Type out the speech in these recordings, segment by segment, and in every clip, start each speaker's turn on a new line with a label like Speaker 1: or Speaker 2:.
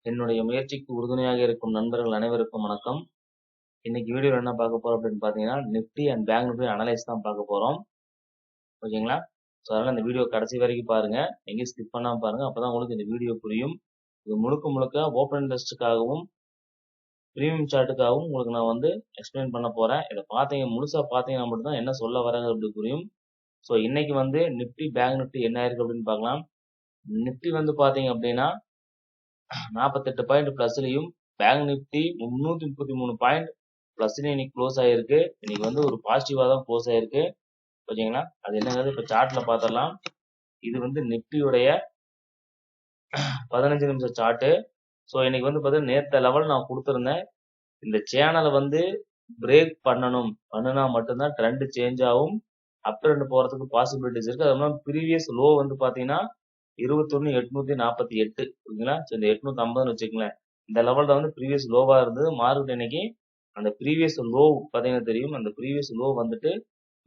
Speaker 1: என்னுடைய முயற்சிக்கு உறுதுணையாக இருக்கும் நண்பர்கள் அனைவருக்கும் வணக்கம். இன்னைக்கு வீடியோல என்ன பார்க்க போறோம் அப்படின்னு பார்த்தீங்கன்னா, Nifty and bank Nifty analyse தான் பார்க்க போறோம். ஓகேங்களா? ஸோ அதனால இந்த வீடியோ கடைசி வரைக்கும் பாருங்க. எங்கேயும் ஸ்கிப் பண்ணாம பாருங்க. அப்பதான் உங்களுக்கு இந்த வீடியோ புரியும். இது முழுக்க முழுக்க ஓப்பன் இன்ட்ரெஸ்ட்டுக்காகவும் பிரீமியம் சார்ட்டுக்காகவும் உங்களுக்கு நான் வந்து எக்ஸ்பிளைன் பண்ண போறேன். இதை முழுசா பார்த்தீங்கன்னா மட்டும்தான் என்ன சொல்ல வராங்க அப்படி புரியும். ஸோ இன்னைக்கு வந்து நிஃப்டி பேங்க் நிஃப்டி என்ன ஆயிருக்கு அப்படின்னு பார்க்கலாம். நிஃப்டி வந்து பார்த்தீங்க அப்படின்னா 48 பாயிண்ட் பிளஸ்லயும் பேங்க் நிஃப்டி 333 பாயிண்ட் பிளஸ்லயும் இன்னைக்கு க்ளோஸ் ஆயிருக்கு. இன்னைக்கு வந்து ஒரு பாசிட்டிவா தான் க்ளோஸ் ஆயிருக்கு. ஓகேங்களா? அது என்னங்கிறது இப்ப சார்ட்ல பாத்திரலாம். இது வந்து நிஃப்டியுடைய 15 நிமிஷம் சார்ட். ஸோ இன்னைக்கு வந்து பாத்தீங்கன்னா நேத்த லெவல் நான் கொடுத்திருந்தேன். இந்த சேனலை வந்து பிரேக் பண்ணுனா மட்டும்தான் ட்ரெண்ட் சேஞ்ச் ஆகும். அப் ட்ரெண்ட் போறதுக்கு பாசிபிலிட்டிஸ் இருக்கு. அது மாதிரி ப்ரீவியஸ் லோ வந்து பாத்தீங்கன்னா 21,848. ஓகேங்களா? இந்த 850 வச்சுக்கங்களேன். இந்த லெவல்ல வந்து ப்ரீவியஸ் லோவா இருந்தது. மார்க்கெட் இன்னைக்கு அந்த ப்ரீவியஸ் லோ பாத்தீங்கன்னா தெரியும். அந்த ப்ரீவியஸ் லோ வந்துட்டு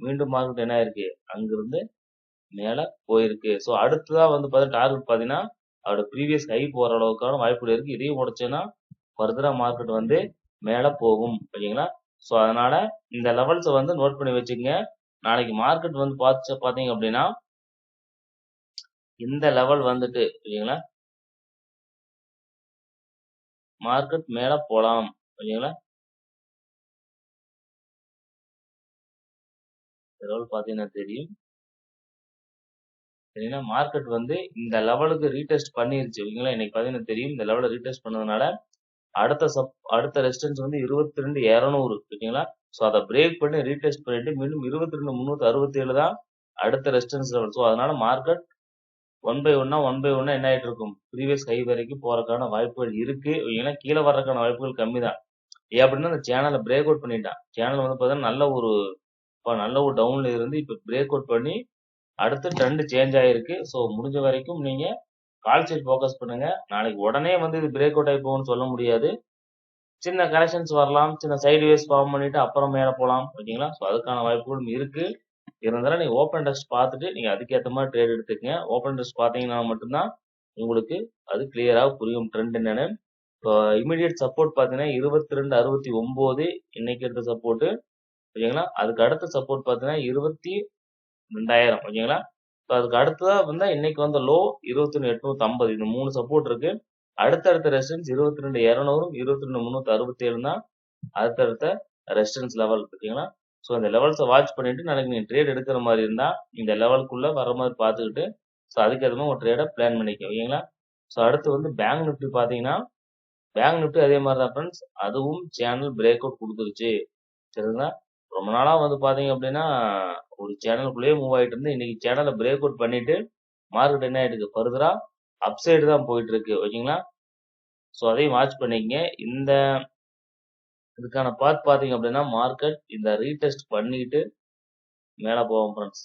Speaker 1: மீண்டும் மார்க்கெட் என்ன ஆயிருக்கு, அங்கிருந்து மேல போயிருக்கு. ஸோ அடுத்ததா வந்து பாத்தீங்கன்னா டார்கெட் பாத்தீங்கன்னா அதோட ப்ரீவியஸ் ஹை போற அளவுக்கான வாய்ப்புகள் இருக்கு. இதையும் உடைச்சுன்னா ஃபர்தரா மார்க்கெட் வந்து மேல போகும். ஓகேங்களா? ஸோ அதனால இந்த லெவல்ஸை வந்து நோட் பண்ணி வச்சுக்கங்க. நாளைக்கு மார்க்கெட் வந்து பாத்தீங்க அப்படின்னா இந்த லெவல் வந்துட்டு ஓகேங்களா, மார்க்கெட் மேல போலாம். ஓகேங்களா? லெவல் பாத்தீங்கன்னா தெரியும். சரிங்களா? மார்க்கெட் வந்து இந்த லெவலுக்கு ரீடெஸ்ட் பண்ணிருச்சு. ஓகேங்களா? இன்னைக்கு பாத்தீங்கன்னா தெரியும். இந்த லெவலை ரீடெஸ்ட் பண்ணதுனால அடுத்த ரெசிஸ்டன்ஸ் வந்து 22,200. ஓகேங்களா? ஸோ அதை பிரேக் பண்ணி ரீடெஸ்ட் பண்ணிட்டு மீண்டும் 22,367 தான் அடுத்த ரெசிஸ்டன்ஸ் லெவல். ஸோ அதனால மார்க்கெட் ஒன் பை ஒன்னா என்ன ஆயிட்டு இருக்கும், ப்ரீவியஸ் ஹை வரைக்கும் போறதுக்கான வாய்ப்புகள் இருக்கு. ஓகேங்களா? கீழே வர்றதுக்கான வாய்ப்புகள் கம்மி தான். ஏன் அப்படின்னா அந்த சேனலை பிரேக் அவுட் பண்ணிட்டான். சேனல் வந்து பார்த்தீங்கன்னா நல்ல ஒரு டவுன்ல இருந்து இப்ப பிரேக் அவுட் பண்ணி அடுத்து ட்ரெண்ட் சேஞ்ச் ஆயிருக்கு. ஸோ முடிஞ்ச வரைக்கும் நீங்க கால் சைட் ஃபோக்கஸ் பண்ணுங்க. நாளைக்கு உடனே வந்து இது பிரேக் அவுட் ஆகி போகும்னு சொல்ல முடியாது. சின்ன கரெக்ஷன்ஸ் வரலாம், சின்ன சைடு வேஸ் ஃபார்ம் பண்ணிட்டு அப்புறம் மேல போலாம். ஓகேங்களா? ஸோ அதுக்கான வாய்ப்புகளும் இருக்கு. இருந்தாலும் நீங்க ஓப்பன் இன்ட்ரெஸ்ட் பார்த்துட்டு நீங்க அதுக்கேற்ற மாதிரி ட்ரேட் எடுத்துக்கங்க. ஓப்பன் இன்ட்ரெஸ்ட் பார்த்தீங்கன்னா மட்டும்தான் உங்களுக்கு அது கிளியரா புரியும் ட்ரெண்ட் என்னன்னு. இப்போ இமிடியட் சப்போர்ட் பார்த்தீங்கன்னா 22,69 இன்னைக்கு எடுத்த சப்போர்ட். ஓகேங்களா? அதுக்கு அடுத்த சப்போர்ட் பார்த்தீங்கன்னா 22,000. ஓகேங்களா? ஸோ அதுக்கு அடுத்ததா வந்து இன்னைக்கு வந்த லோ 21,850. இந்த 3 சப்போர்ட் இருக்கு. அடுத்தடுத்த ரெசிஸ்டன்ஸ் 22,200, 22,367 தான் அடுத்தடுத்த ரெசிஸ்டன்ஸ் லெவல். ஓகேங்களா? ஸோ இந்த லெவல்ஸை வாட்ச் பண்ணிட்டு நாளைக்கு நீங்க ட்ரேட் எடுக்கிற மாதிரி இருந்தா இந்த லெவலுக்குள்ள வர மாதிரி பார்த்துக்கிட்டு ஸோ அதுக்கேற்ற மாதிரி ஒரு ட்ரேடை பிளான் பண்ணிக்க. ஓகேங்களா? ஸோ அடுத்து வந்து பேங்க் நிஃப்டி பார்த்தீங்கன்னா பேங்க் நிஃப்டி அதே மாதிரி தான் ஃப்ரெண்ட்ஸ். அதுவும் சேனல் பிரேக் அவுட் கொடுத்துருச்சு. சரிங்களா? ரொம்ப நாளா வந்து பாத்தீங்க அப்படின்னா ஒரு சேனலுக்குள்ளேயே மூவ் ஆயிட்டு இருந்து இன்னைக்கு சேனலை பிரேக் அவுட் பண்ணிட்டு மார்க்கெட் என்ன ஆயிட்டு இருக்கு, ஃபர்தரா அப்சைடு தான் போயிட்டு இருக்கு. ஓகேங்களா? ஸோ அதையும் வாட்ச் பண்ணிக்கங்க. இதுக்கான பார்ட் பாத்தீங்க அப்படின்னா மார்க்கெட் இந்த ரீடெஸ்ட் பண்ணிட்டு மேல போவோம் ஃப்ரெண்ட்ஸ்.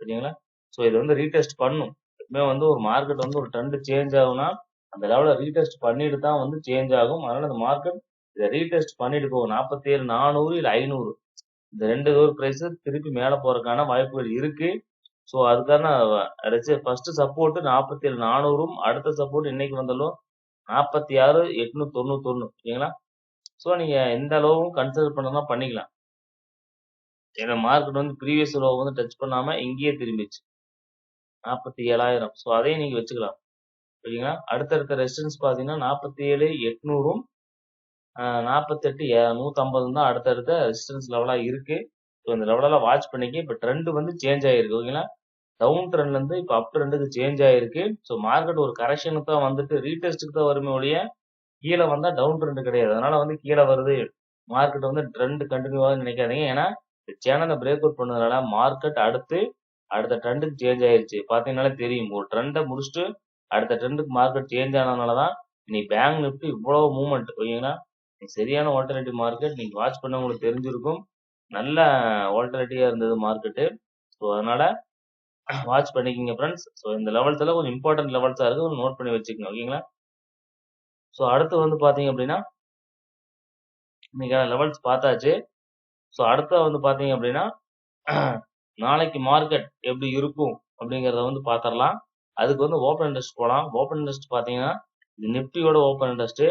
Speaker 1: சரிங்களா? ஸோ இது வந்து ரீடெஸ்ட் பண்ணும். எப்பவுமே வந்து ஒரு மார்க்கெட் வந்து ஒரு ட்ரெண்ட் சேஞ்ச் ஆகும்னா அந்த லெவல ரீடெஸ்ட் பண்ணிட்டு தான் வந்து சேஞ்ச் ஆகும். அதனால அந்த மார்க்கெட் இதை ரீடெஸ்ட் பண்ணிட்டு போகும். 47,400 இல்ல 500 இந்த ரெண்டு ஒரு பிரைஸ் திருப்பி மேல போறதுக்கான வாய்ப்புகள் இருக்கு. ஸோ அதுக்கான ஃபர்ஸ்ட் சப்போர்ட் 47,400, அடுத்த சப்போர்ட் இன்னைக்கு வந்தாலும் 46,891. ஓகேங்களா? ஸோ நீங்க எந்த அளவும் கன்சிடர் பண்ணலாம் பண்ணிக்கலாம். ஏன்னா மார்க்கெட் வந்து ப்ரீவியஸ் லோ வந்து டச் பண்ணாம இங்கேயே திரும்பிச்சு 47,000. ஸோ அதையும் நீங்க வச்சுக்கலாம். ஓகேங்களா? அடுத்தடுத்த ரெசிஸ்டன்ஸ் பாத்தீங்கன்னா 47,800, 48,150 தான் அடுத்தடுத்த ரெசிஸ்டன்ஸ் லெவலா இருக்கு. ஸோ இந்த லெவலெல்லாம் வாட்ச் பண்ணிக்க. இப்போ ட்ரெண்ட் வந்து சேஞ்ச் ஆயிருக்கு. ஓகேங்களா? டவுன் ட்ரெண்ட்ல இருந்து இப்போ அப் ட்ரெண்டுக்கு சேஞ்ச் ஆயிருக்கு. ஸோ மார்க்கெட் ஒரு கரெக்ஷனுக்கு தான் வந்துட்டு ரீடெஸ்ட்டுக்கு தான் வருமே ஒழிய கீழே வந்தா டவுன் ட்ரெண்ட் கிடையாது. அதனால வந்து கீழே வருது மார்க்கெட் வந்து ட்ரெண்ட் கண்டினியூ ஆகுதுன்னு நினைக்காதீங்க. ஏன்னா சேனலை பிரேக் அவுட் பண்ணதுனால மார்க்கெட் அடுத்த ட்ரெண்டுக்கு சேஞ்ச் ஆயிருச்சு. பாத்தீங்கன்னாலே தெரியும். ஒரு ட்ரெண்டை முடிச்சுட்டு அடுத்த ட்ரெண்டுக்கு மார்க்கெட் சேஞ்ச் ஆனதுனாலதான் இன்னைக்கு பேங்க் நிஃப்டி இவ்வளவு மூவ்மெண்ட். ஓகேங்களா? சரியான வால்டலிட்டி மார்க்கெட். நீங்க வாட்ச் பண்ண உங்களுக்கு தெரிஞ்சிருக்கும். நல்ல வால்டலிட்டியா இருந்தது மார்க்கெட்டு. ஸோ அதனால வாட்ச் பண்ணிக்கிங்க ஃப்ரெண்ட்ஸ். ஸோ இந்த லெவல்ஸ் எல்லாம் கொஞ்சம் இம்பார்ட்டன்ட் லெவல்ஸா இருக்கு, நோட் பண்ணி வச்சுக்கோங்க. ஓகேங்களா? ஸோ அடுத்து வந்து பாத்தீங்க அப்படின்னா இன்னைக்கான லெவல்ஸ் பார்த்தாச்சு. ஸோ அடுத்த வந்து பாத்தீங்க அப்படின்னா நாளைக்கு மார்க்கெட் எப்படி இருக்கும் அப்படிங்கறத வந்து பாத்திரலாம். அதுக்கு வந்து ஓப்பன் இன்ட்ரெஸ்ட் போலாம். ஓப்பன் இன்ட்ரெஸ்ட் பாத்தீங்கன்னா இது நிப்டியோட ஓப்பன் இன்ட்ரெஸ்ட்.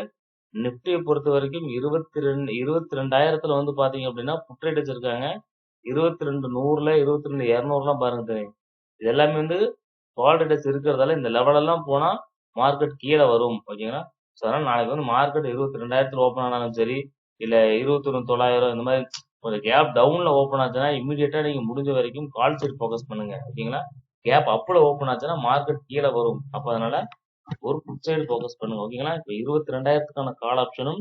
Speaker 1: நிப்டியை பொறுத்த வரைக்கும் 22,000 வந்து பாத்தீங்க அப்படின்னா புட் ரேட் வச்சிருக்காங்க. 22,100 22,200 பாருங்க தெரியும். இது எல்லாமே வந்து கால் ரேட்டஸ் இருக்கிறதால இந்த லெவல் எல்லாம் போனா மார்க்கெட் கீழே வரும். ஓகேங்களா? ஸோ அதனால நாளைக்கு வந்து மார்க்கெட் 22,000 ஓப்பன் ஆனாலும் சரி, இல்ல 21,900 இந்த மாதிரி ஒரு கேப் டவுன்ல ஓப்பன் ஆச்சுன்னா இமீடியட்டா நீங்க முடிஞ்ச வரைக்கும் கால் சைடு ஃபோக்கஸ் பண்ணுங்க. ஓகேங்களா? கேப் அப்ல ஓப்பன் ஆச்சுன்னா மார்க்கெட் கீழே வரும். அப்ப அதனால ஒரு புட் சைடு ஃபோக்கஸ் பண்ணுங்க. ஓகேங்களா? இப்போ 22,000க்கான கால் ஆப்ஷனும்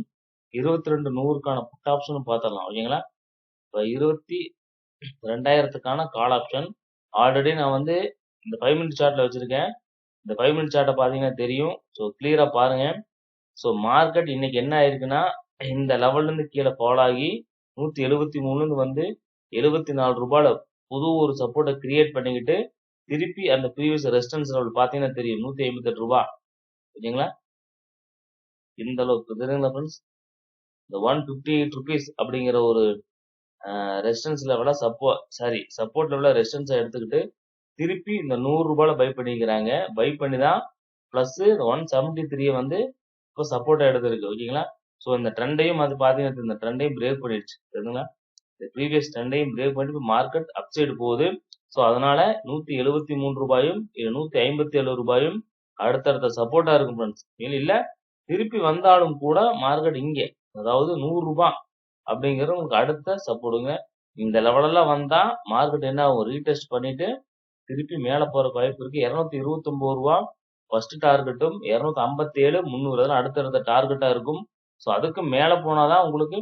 Speaker 1: 22,100க்கான புட் ஆப்ஷனும் பார்த்துடலாம். ஓகேங்களா? இப்போ 22,000க்கான கால் ஆப்ஷன் ஆல்ரெடி நான் வந்து இந்த 5 மினிட் சார்ட்ல வச்சிருக்கேன். இந்த 5 மினிட் சார்ட்டை பார்த்தீங்கன்னா தெரியும். ஸோ கிளியரா பாருங்க. ஸோ மார்க்கெட் இன்னைக்கு என்ன ஆயிருக்குன்னா இந்த லெவல்ல இருந்து கீழே ஃபால் ஆகி 173ல இருந்து வந்து 74 ரூபாயில புது ஒரு சப்போர்ட்டை கிரியேட் பண்ணிக்கிட்டு திருப்பி அந்த ப்ரீவியஸ் ரெசிஸ்டன்ஸ் லெவல் பார்த்தீங்கன்னா தெரியும் 158 ரூபாய். ஓகேங்களா? இந்த அளவுக்கு தெரியுங்களா ஃப்ரெண்ட்ஸ்? இந்த 158 ருபீஸ் அப்படிங்கிற ஒரு ரெசிஸ்டன்ஸ் லெவலா சப்போர்ட் லெவல ரெசிஸ்டன்ஸை எடுத்துக்கிட்டு திருப்பி இந்த 100 ரூபாயில பை பண்ணிக்கிறாங்க. பை பண்ணி தான் பிளஸ் 173 வந்து இப்போ சப்போர்ட்டா எடுத்திருக்கு. ஓகேங்களா? ஸோ இந்த ட்ரெண்டையும் அது பார்த்தீங்கன்னா இந்த ட்ரெண்டையும் பிரேக் பண்ணிடுச்சு. சரிங்களா? இந்த ப்ரீவியஸ் ட்ரெண்டையும் பிரேக் பண்ணிட்டு மார்க்கெட் அப் சைடு போகுது. ஸோ அதனால 173 ரூபாயும் 157 ரூபாயும் அடுத்தடுத்த சப்போர்ட்டா இருக்கும் ஃப்ரெண்ட்ஸ். இல்ல திருப்பி வந்தாலும் கூட மார்க்கெட் இங்கே அதாவது 100 ரூபாய் அப்படிங்கிறது உங்களுக்கு அடுத்த சப்போர்ட்டுங்க. இந்த லெவலெல்லாம் வந்தா மார்க்கெட் என்ன ஆகும்? ரீடெஸ்ட் பண்ணிட்டு திருப்பி மேல போறதுக்கு வாய்ப்பு இருக்கு. 229 ரூபாய் ஃபர்ஸ்ட் டார்கெட்டும் 257 300 அதெல்லாம் அடுத்தடுத்த டார்கெட்டா இருக்கும். ஸோ அதுக்கு மேல போனாதான் உங்களுக்கு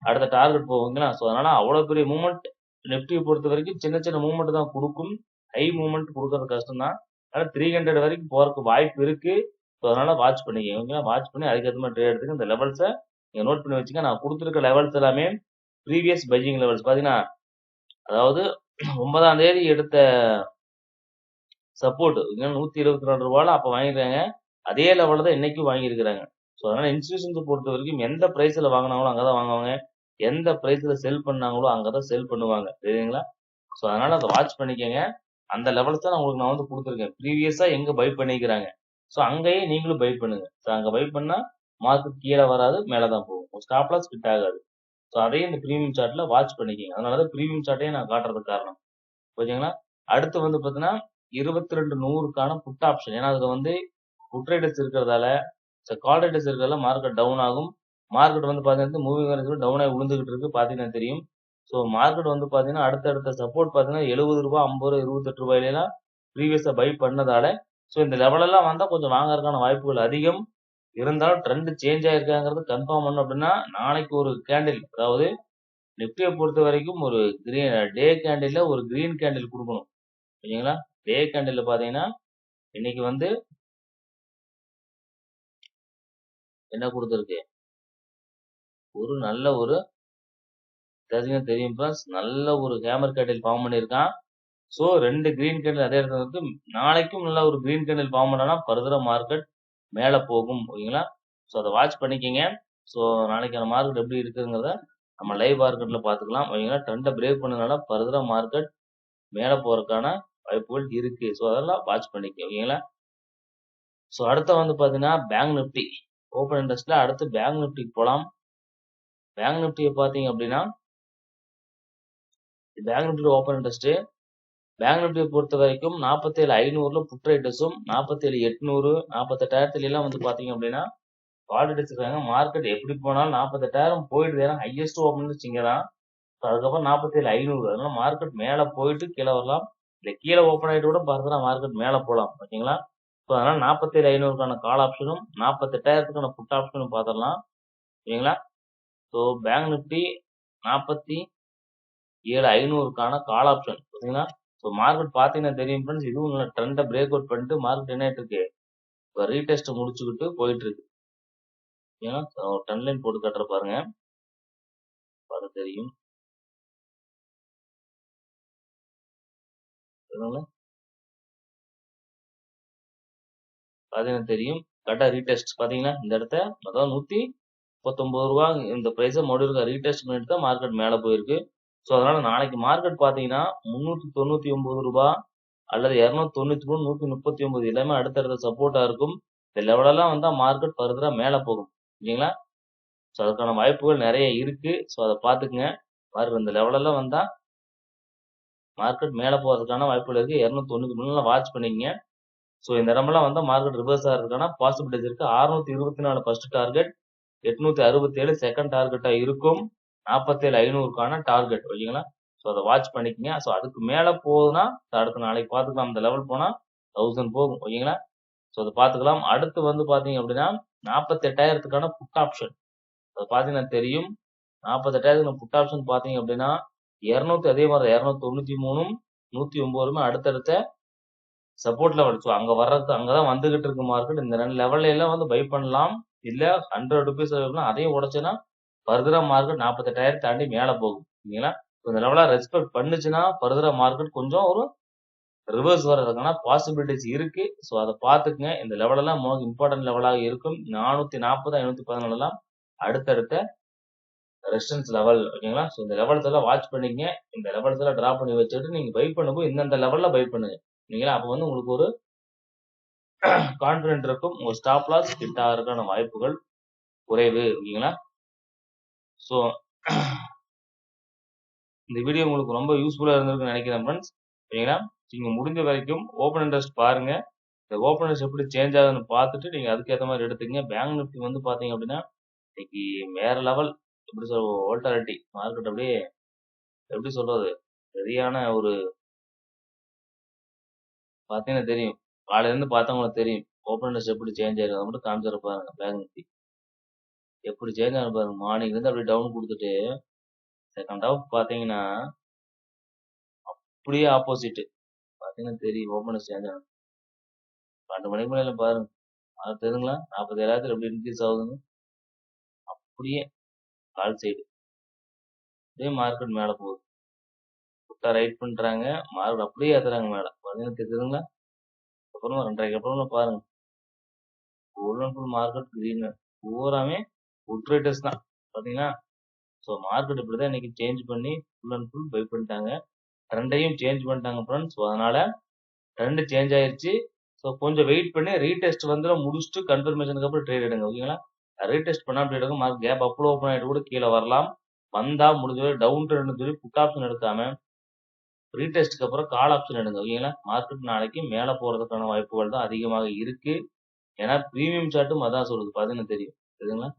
Speaker 1: அடுத்த டார்கெட் போகுங்களா? ஸோ அதனால அவ்வளவு பெரிய மூவ்மெண்ட் நிப்டியை பொறுத்த வரைக்கும் சின்ன சின்ன மூவ்மெண்ட் தான் கொடுக்கும். ஹை மூவ்மெண்ட் கொடுக்கறது கஷ்டம் தான். அதனால 300 வரைக்கும் போறதுக்கு வாய்ப்பு இருக்கு. ஸோ அதனால வாட்ச் பண்ணிக்கங்க. ஓகேங்களா? வாட்ச் பண்ணி அதுக்கேற்ற மாதிரி ட்ரேட் எடுத்துங்க. இந்த லெவல்ஸை நீங்க நோட் பண்ணி வச்சுங்க. நான் கொடுத்துருக்க லெவல்ஸ் எல்லாமே ப்ரீவியஸ் பையிங் லெவல்ஸ் பாத்தீங்கன்னா, அதாவது 9ஆம் தேதி எடுத்த சப்போர்ட் 124 ரூபாயில அப்ப வாங்கிருக்காங்க. அதே லெவல்ல தான் இன்னைக்கும் வாங்கியிருக்கிறாங்க. ஸோ அதனால இன்ஸ்டிடியூஷன்ஸ் பொறுத்த வரைக்கும் எந்த பிரைஸ்ல வாங்கினாங்களோ அங்கதான் வாங்குவாங்க. எந்த பிரைஸ்ல செல் பண்ணாங்களோ அங்கதான் செல் பண்ணுவாங்க. தெரியுங்களா? ஸோ அதனால அதை வாட்ச் பண்ணிக்கங்க. அந்த லெவல்ஸ் தான் உங்களுக்கு நான் வந்து கொடுத்துருக்கேன். ப்ரீவியஸா எங்க பை பண்ணிக்கிறாங்க. ஸோ அங்கேயே நீங்களும் பை பண்ணுங்க. ஸோ அங்க பை பண்ணா மார்க்கெட் கீழே வராது, மேலதான் போகும். ஸ்டாப் லாஸ் ஃபிட் ஆகாது. ஸோ அதையும் இந்த ப்ரீமியம் சார்ட்ல வாட்ச் பண்ணிக்கங்க. அதனாலதான் ப்ரீமியம் சார்ட்டையும் நான் காட்டுறதுக்கு காரணம். ஓகேங்களா? அடுத்து வந்து பாத்தீங்கன்னா 22,100க்கான புட் ஆப்ஷன். ஏன்னா அதுல வந்து புட் ரேட்டஸ் இருக்கிறதால கால் ரேட்டஸ் இருக்கிறதால மார்க்கெட் டவுன் ஆகும். மார்க்கெட் வந்து பாத்தீங்கன்னா மூவிங் ஆவரேஜ் டவுன் ஆகி விழுந்துகிட்டு இருக்கு. பாத்தீங்கன்னா தெரியும். ஸோ மார்க்கெட் வந்து பாத்தீங்கன்னா அடுத்தடுத்த சப்போர்ட் பாத்தீங்கன்னா 70 ரூபாய் 50 ரூபாய் 28 ரூபாயிலாம் ப்ரீவியஸா பை பண்ணதால ஸோ இந்த லெவல் எல்லாம் வந்தா கொஞ்சம் வாங்கறதுக்கான வாய்ப்புகள் அதிகம். இருந்தாலும் ட்ரெண்ட் சேஞ்ச் ஆயிருக்காங்கிறது கன்ஃபார்ம் பண்ணணும் அப்படின்னா நாளைக்கு ஒரு கேண்டில், அதாவது நிப்டியை பொறுத்த வரைக்கும் ஒரு டே கேண்டில்ல ஒரு கிரீன் கேண்டில் கொடுக்கணும். ஓகேங்களா? டே கேண்டில்ல பாத்தீங்கன்னா இன்னைக்கு வந்து என்ன கொடுத்துருக்கு? ஒரு நல்ல ஒரு தெரியும் ஃப்ரெண்ட்ஸ், நல்ல ஒரு ஹேமர் கேண்டில் ஃபார்ம் பண்ணியிருக்கான். ஸோ 2 கிரீன் கேண்டில் அதே இடத்துல இருக்கு. நாளைக்கும் நல்ல ஒரு கிரீன் கேண்டில் ஃபார்ம் பண்ணனா ஃபர்தரா மார்க்கெட் மேல போகும். ஓகேங்களா? ஸோ அதை வாட்ச் பண்ணிக்கங்க. ஸோ நாளைக்கான மார்க்கெட் எப்படி இருக்குங்கிறத நம்ம லைவ் மார்க்கெட்ல பாத்துக்கலாம். ஓகேங்களா? ட்ரெண்டை பிரேக் பண்ணதுனால ஃபர்தரா மார்க்கெட் மேல போறதுக்கான வாய்ப்புகள் இருக்கு. ஸோ அதெல்லாம் வாட்ச் பண்ணிக்க. ஓகேங்களா? ஸோ அடுத்த வந்து பாத்தீங்கன்னா பேங்க் நிப்டி ஓப்பன் இன்ட்ரெஸ்ட்ல அடுத்து பேங்க் நிப்டிக்கு போலாம். பேங்க் நிப்டியை பாத்தீங்க அப்படின்னா bank nifty open interest bank நிப்டியை பொறுத்த வரைக்கும் 47,500ல புட் ரைட்டர்ஸும் 47,800 48,000 எல்லாம் வந்து பாத்தீங்க அப்படின்னா கால் ரேட்டர்ஸ் இருக்காங்க. மார்க்கெட் எப்படி போனாலும் 48,000 போயிடுது. ஏன்னா ஹையஸ்ட் ஓப்பன் இங்க தான். அதுக்கப்புறம் 47,500 அதனால மார்க்கெட் மேல போயிட்டு கீழே வரலாம். இல்ல கீழே ஓப்பன் ஆயிட்டு கூட பார்த்தா மார்க்கெட் மேல போலாம். ஓகேங்களா? ஸோ அதனால 47,500க்கான கால் ஆப்ஷனும் 48,000க்கான புட் ஆப்ஷனும் பார்த்துடலாம். ஓகேங்களா? ஸோ பேங்க் நிப்டி 47,500க்கான கால் ஆப்ஷன். ஓகேங்களா? ஸோ மார்க்கெட் பார்த்தீங்கன்னா தெரியும் ஃப்ரெண்ட்ஸ், இதுவும் நல்ல ட்ரெண்டை பிரேக் அவுட் பண்ணிட்டு மார்க்கெட் என்ன ஆயிட்டு இருக்கு? இப்போ ரீடெஸ்ட் முடிச்சுக்கிட்டு போயிட்டு இருக்கு. ஓகேங்களா? ட்ரெண்ட் லைன் போட்டு கட்டுற பாருங்க, பார்த்து தெரியும். பார்த்தீங்கன்னா தெரியும். கரெக்டாக ரீடெஸ்ட் பார்த்தீங்கன்னா இந்த இடத்த அதாவது 139 ரூபா இந்த ப்ரைஸை மறுபடியும் ரீடெஸ்ட் பண்ணிட்டு தான் மார்க்கெட் மேலே போயிருக்கு. ஸோ அதனால நாளைக்கு மார்க்கெட் பார்த்தீங்கன்னா 399 ரூபா அல்லது 293 139 எல்லாமே அடுத்தடுத்த சப்போர்ட்டா இருக்கும். இந்த லெவலெல்லாம் வந்தா மார்க்கெட் ஃபர்தரா மேல போகும். ஓகேங்களா? ஸோ அதுக்கான வாய்ப்புகள் நெறைய இருக்கு. ஸோ அத பார்த்துக்கங்க. பாருங்க இந்த லெவலெல்லாம் வந்தா மார்க்கெட் மேல போறதுக்கான வாய்ப்புகள் இருக்கு. 293ல வாட்ச் பண்ணிக்கங்க. ஸோ இந்த இடமெல்லாம் வந்தா மார்க்கெட் ரிவர்ஸ் ஆகுறதுக்கான பாசிபிலிட்டிஸ் இருக்கு. 624 ஃபர்ஸ்ட் டார்கெட், 867 செகண்ட் டார்கெட்டா இருக்கும். 47,500க்கான டார்கெட். ஓகேங்களா? ஸோ அத வாட்ச் பண்ணிக்கங்க. ஸோ அதுக்கு மேல போகுதுன்னா அடுத்த நாளைக்கு பார்த்துக்கலாம். அந்த லெவல் போனா 1000 போகும். ஓகேங்களா? ஸோ அத பார்த்துக்கலாம். அடுத்து வந்து பார்த்தீங்க அப்படின்னா 48,000க்கான புட் ஆப்ஷன். அது பார்த்தீங்கன்னா தெரியும். 48,000க்கு புட் ஆப்ஷன் பார்த்தீங்க அப்படின்னா 200 அதே மாதிரி 293ம் 109மே அடுத்தடுத்த சப்போர்ட் லெவல். ஸோ அங்க வர்றது அங்கதான் வந்துகிட்டு இருக்கு மார்க்கெட். இந்த 2 லெவல்ல எல்லாம் வந்து பை பண்ணலாம். இல்ல 100 ருபீஸ் அதையும் உடைச்சுன்னா ஃபர்தரா மார்க்கெட் 48,000 தாண்டி மேல போகும். ஓகேங்களா? இந்த லெவலா ரெஸ்பெக்ட் பண்ணுச்சுன்னா ஃபர்தரா மார்க்கெட் கொஞ்சம் ஒரு ரிவர்ஸ் வர்றதுக்கான பாசிபிலிட்டிஸ் இருக்கு. ஸோ அதை பார்த்துக்குங்க. இந்த லெவல் எல்லாம் மோஸ்ட் இம்பார்ட்டன்ட் லெவலாக இருக்கும். 440 514 எல்லாம் அடுத்தடுத்த ரெசிஸ்டன்ஸ் லெவல். ஓகேங்களா? ஸோ இந்த லெவல்ஸ் எல்லாம் வாட்ச் பண்ணிக்கங்க. இந்த லெவல்ஸ் எல்லாம் டிரா பண்ணி வச்சுட்டு நீங்க பை பண்ணும்போது இந்தந்த லெவல்ல பை பண்ணுங்க. ஓகேங்களா? அப்போ வந்து உங்களுக்கு ஒரு கான்பிடென்ட் இருக்கும். உங்க ஸ்டாப் லாஸ் ஹிட் ஆகிறதுக்கான வாய்ப்புகள் குறைவு. ஓகேங்களா? ஸோ இந்த வீடியோ உங்களுக்கு ரொம்ப யூஸ்ஃபுல்லா இருந்திருக்குன்னு நினைக்கிறேன் ஃப்ரெண்ட்ஸ். ஓகேங்களா? நீங்க முடிஞ்ச வரைக்கும் ஓப்பன் இன்ட்ரெஸ்ட் பாருங்க. இந்த ஓப்பன் இன்ட்ரெஸ்ட் எப்படி சேஞ்ச் ஆகுதுன்னு பார்த்துட்டு நீங்க அதுக்கேற்ற மாதிரி எடுத்துக்கங்க. பேங்க் நிஃப்டி வந்து பாத்தீங்க அப்படின்னா இன்னைக்கு வேற லெவல். எப்படி சொல்ற வோல்டாலிட்டி மார்க்கெட் அப்படியே எப்படி சொல்றது சரியான ஒரு பாத்தீங்கன்னா தெரியும். காலையில இருந்து பார்த்தவங்களுக்கு தெரியும். ஓப்பன் இன்ட்ரெஸ்ட் எப்படி சேஞ்ச் ஆயிருக்கு அதை மட்டும் காமிச்சிட பாருங்க. பேங்க் நிஃப்டி எப்படி சேஞ்ச் ஆகும் பாருங்க. மார்னிங்ல இருந்து அப்படியே டவுன் கொடுத்துட்டு செகண்ட் ஹாஃப் பாத்தீங்கன்னா அப்படியே ஆப்போசிட் பாத்தீங்கன்னா தெரியும். ஓப்பன் இன்ட்ரெஸ்ட் சேஞ்ச் ஆகும் 12 மணிக்கு மேல பாருங்க. அது தெரியுங்களா? 47,000 எப்படி இன்க்ரீஸ் ஆகுதுன்னு அப்படியே கால் சைடு அப்படியே மார்க்கெட் மேல போகுது. புட்டா ரைட் பண்றாங்க. மார்க்கெட் அப்படியே ஏத்துறாங்க மேல. பாத்தீங்கன்னா தெரியுதுங்களா? அப்புறமா 2:30க்கு அப்புறமா பாருங்க. Full and full market green. பூராமே புட் ரைட்டர்ஸ் தான். பாத்தீங்களா? ஸோ மார்க்கெட் இப்படிதான் இன்னைக்கு சேஞ்ச் பண்ணி ஃபுல் அண்ட் ஃபுல் பை பண்ணிட்டாங்க. ட்ரெண்டையும் சேஞ்ச் பண்ணிட்டாங்க ஃப்ரெண்ட்ஸ். ஸோ அதனால ட்ரெண்ட் சேஞ்ச் ஆயிருச்சு. ஸோ கொஞ்சம் வெயிட் பண்ணி ரீடெஸ்ட் வந்து முடிச்சுட்டு கன்ஃபர்மேஷனுக்கு அப்புறம் ட்ரேட் எடுங்க. ஓகேங்களா? ரீடெஸ்ட் பண்ணா ட்ரேட் எடுங்க. மார்க் கேப் அப்ல ஓப்பன் ஆயிட்டு கூட கீழே வரலாம். வந்தா முடிஞ்ச வரை டவுன் ட்ரெண்ட் சொல்லி புட் ஆப்ஷன் எடுக்காம ரீடெஸ்ட்க்கு அப்புறம் கால் ஆப்ஷன் எடுங்க. ஓகேங்களா? மார்க்கெட் நாளைக்கு மேல போறதுக்கான வாய்ப்புகள் தான் அதிகமாக இருக்கு. ஏன்னா பிரீமியம் சார்ட்டும் அதான் சொல்லுது. பாத்தீங்கன்னா தெரியும். சரிங்களா?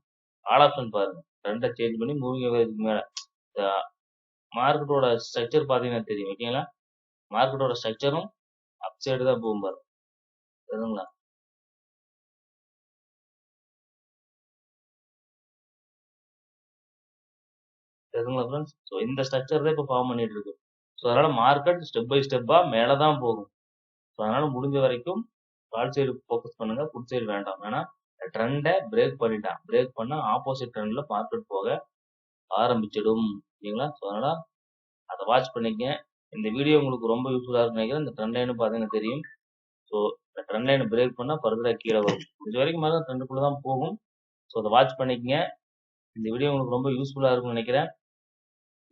Speaker 1: கால் ஆப்ஷன் பாருங்க. ட்ரெண்டை சேஞ்ச் பண்ணி மூவிங் எவரேஜ்க்கு மேல மார்க்கெட்டோட ஸ்ட்ரக்சர் பாத்தீங்கன்னா தெரியும். ஓகேங்களா? மார்க்கெட்டோட ஸ்ட்ரக்சரும் அப் சைடு தான் போகும் பாருங்க. சரிங்களா? சரிங்களா ஃப்ரெண்ட்ஸ்? ஸோ இந்த ஸ்ட்ரக்சர் தான் இப்போ ஃபார்ம் பண்ணிட்டு இருக்கு. ஸோ அதனால மார்க்கெட் ஸ்டெப் பை ஸ்டெப்பா மேல தான் போகும். ஸோ அதனால முடிஞ்ச வரைக்கும் கால் சைடு ஃபோக்கஸ் பண்ணுங்க. புட் சைடு வேண்டாம். ஏன்னா ட்ரெண்டை பிரேக் பண்ணிட்டான். பிரேக் பண்ணா ஆப்போசிட் ட்ரெண்ட்ல மார்க்கெட் போக ஆரம்பிச்சிடும். ஓகேங்களா? ஸோ அதனால அதை வாட்ச் பண்ணிக்கங்க. இந்த வீடியோ உங்களுக்கு ரொம்ப யூஸ்ஃபுல்லா இருக்குன்னு நினைக்கிறேன். இந்த ட்ரெண்ட் லைன் பார்த்தீங்கன்னா தெரியும். ஸோ இந்த ட்ரெண்ட் லைன் பிரேக் பண்ணா ஃபர்தரா கீழே வரும். இது வரைக்கும் மேலே ட்ரெண்டுக்குள்ள தான் போகும். ஸோ அதை வாட்ச் பண்ணிக்கங்க. இந்த வீடியோ உங்களுக்கு ரொம்ப யூஸ்ஃபுல்லா இருக்கும்னு நினைக்கிறேன்.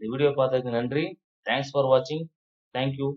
Speaker 1: இந்த வீடியோ பார்த்ததுக்கு நன்றி. தேங்க்ஸ் ஃபார் வாட்சிங். தேங்க்யூ.